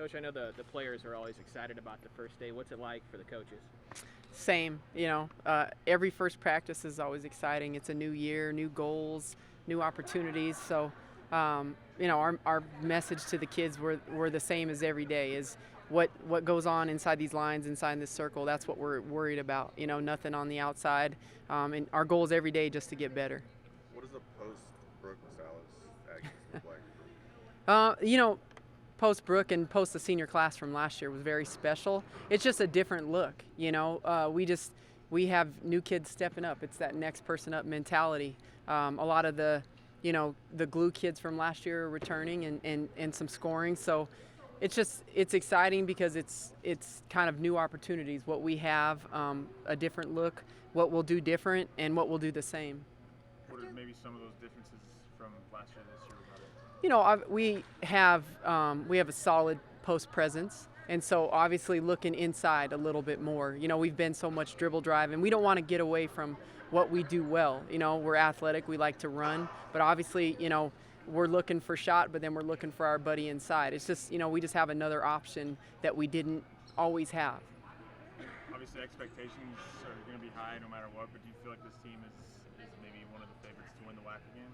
Coach, I know the players are always excited about the first day. What's it like for the coaches? Same, every first practice is always exciting. It's a new year, new goals, new opportunities. So, our message to the kids we're the same as every day is what goes on inside these lines, inside this circle. That's what we're worried about. Nothing on the outside. And our goal is every day just to get better. What does the post Brooke Atkinson look like? Post Brooke and post the senior class from last year was very special. It's just a different look. We have new kids stepping up. It's that next person up mentality. A lot of the glue kids from last year are returning and some scoring. So it's exciting because it's kind of new opportunities. What we have, a different look, what we'll do different, and what we'll do the same. What are maybe some of those differences from last year to this year about it? We have a solid post presence, and so obviously looking inside a little bit more. We've been so much dribble drive, and we don't want to get away from what we do well. We're athletic, we like to run, but obviously, we're looking for shot, but then we're looking for our buddy inside. It's just, we just have another option that we didn't always have. Obviously, expectations are going to be high no matter what, but do you feel like this team is maybe one of the favorites to win the WAC again?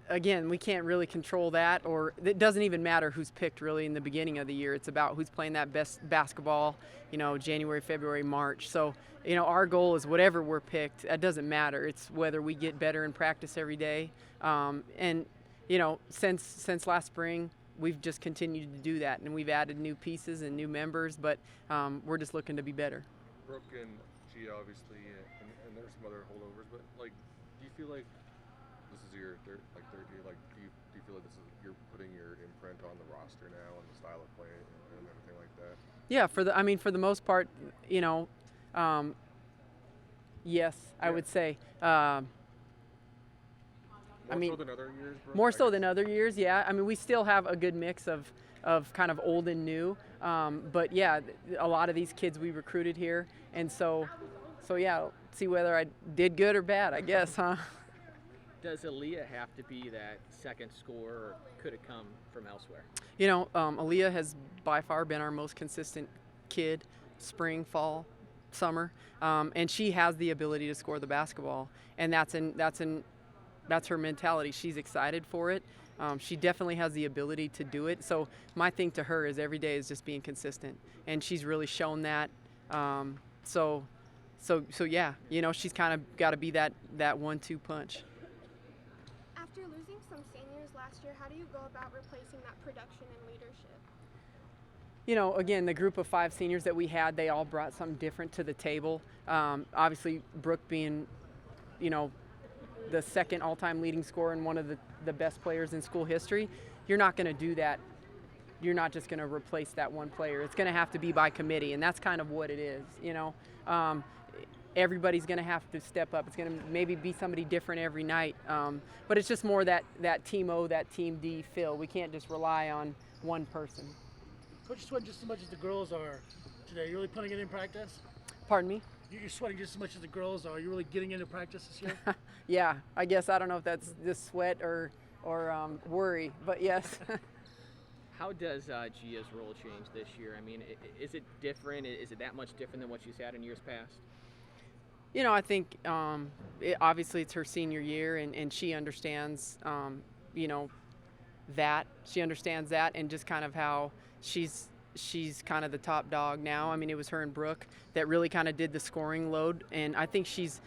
Again, we can't really control that, or it doesn't even matter who's picked really in the beginning of the year. It's about who's playing that best basketball, January, February, March. So, our goal is whatever we're picked, that doesn't matter. It's whether we get better in practice every day. Since last spring, we've just continued to do that, and we've added new pieces and new members, but we're just looking to be better. Brooke and Gia, obviously, and there's some other holdovers, but do you feel like this is your third year? Do you feel like you're putting your imprint on the roster now and the style of play and everything like that? Yeah, for the most part, yes, I would say. More so than other years, Brooke? More so than other years, yeah. We still have a good mix of kind of old and new, but yeah, a lot of these kids we recruited here, and so yeah, see whether I did good or bad, I guess, huh? Does Aaliyah have to be that second scorer, or could it come from elsewhere? Aaliyah has by far been our most consistent kid, spring, fall, summer, and she has the ability to score the basketball, and that's her mentality. She's excited for it. She definitely has the ability to do it. So my thing to her is every day is just being consistent, and she's really shown that. So yeah, she's kind of got to be that 1-2 punch. After losing some seniors last year, how do you go about replacing that production and leadership? Again, the group of 5 seniors that we had, they all brought something different to the table. Obviously, Brooke being, the second all-time leading scorer and one of the best players in school history, you're not going to do that. You're not just going to replace that one player. It's going to have to be by committee, and that's kind of what it is. Everybody's going to have to step up. It's going to maybe be somebody different every night, but it's just more that Team O, that Team D feel. We can't just rely on one person. Coach, you're sweating just as much as the girls are today. You really putting it in practice? Pardon me? You're sweating just as much as the girls are. You really getting into practice this year? Yeah, I guess I don't know if that's just sweat or worry, but yes. How does Gia's role change this year? Is it different? Is it that much different than what she's had in years past? I think obviously it's her senior year, and she understands, that. She understands that, and just kind of how she's kind of the top dog now. It was her and Brooke that really kind of did the scoring load, and I think she's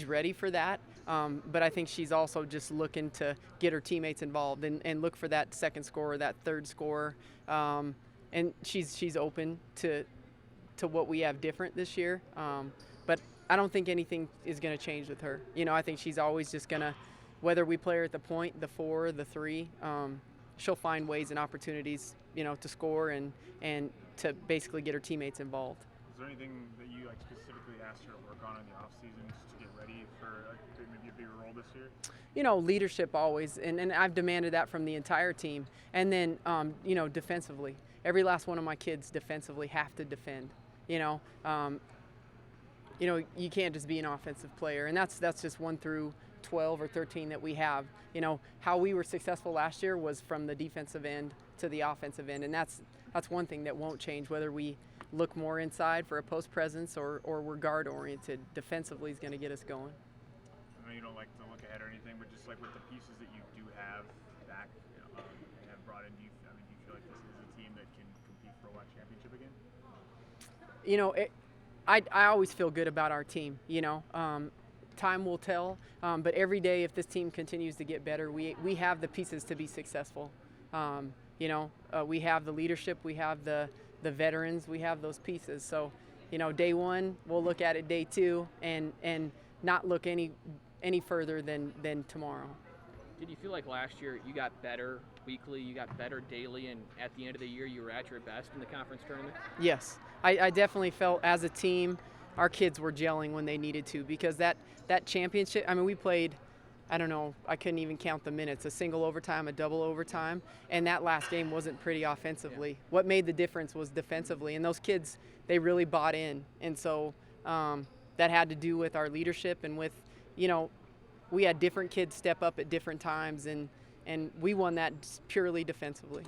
ready for that. But I think she's also just looking to get her teammates involved and look for that second scorer, that third scorer. And she's open to what we have different this year. But I don't think anything is going to change with her. I think she's always just going to, whether we play her at the point, the 4, the 3, she'll find ways and opportunities, to score and to basically get her teammates involved. Is there anything that you specifically asked her to work on in the off season just to get ready for maybe a bigger role this year? Leadership always, and I've demanded that from the entire team. And then, defensively, every last one of my kids defensively have to defend. You can't just be an offensive player, and that's just 1 through 12 or 13 that we have. How we were successful last year was from the defensive end to the offensive end, and that's one thing that won't change, whether we look more inside for a post presence or we're guard oriented. Defensively is going to get us going. I know you don't like to look ahead or anything, but just like with the pieces that you do have back and have brought in, do you feel like this is a team that can compete for a WAC championship again? You know, I always feel good about our team. You know, time will tell, but every day, if this team continues to get better, we have the pieces to be successful. You know, we have the leadership, we have the veterans, we have those pieces. So, you know, day one, we'll look at it day two, and not look any further than tomorrow. Did you feel like last year you got better weekly, you got better daily, and at the end of the year you were at your best in the conference tournament? Yes, I definitely felt as a team our kids were gelling when they needed to, because that championship, I mean, we played, I don't know, I couldn't even count the minutes, a single overtime, a double overtime, and that last game wasn't pretty offensively. Yeah. What made the difference was defensively, and those kids, they really bought in, and so that had to do with our leadership and with, you know, we had different kids step up at different times, and we won that purely defensively.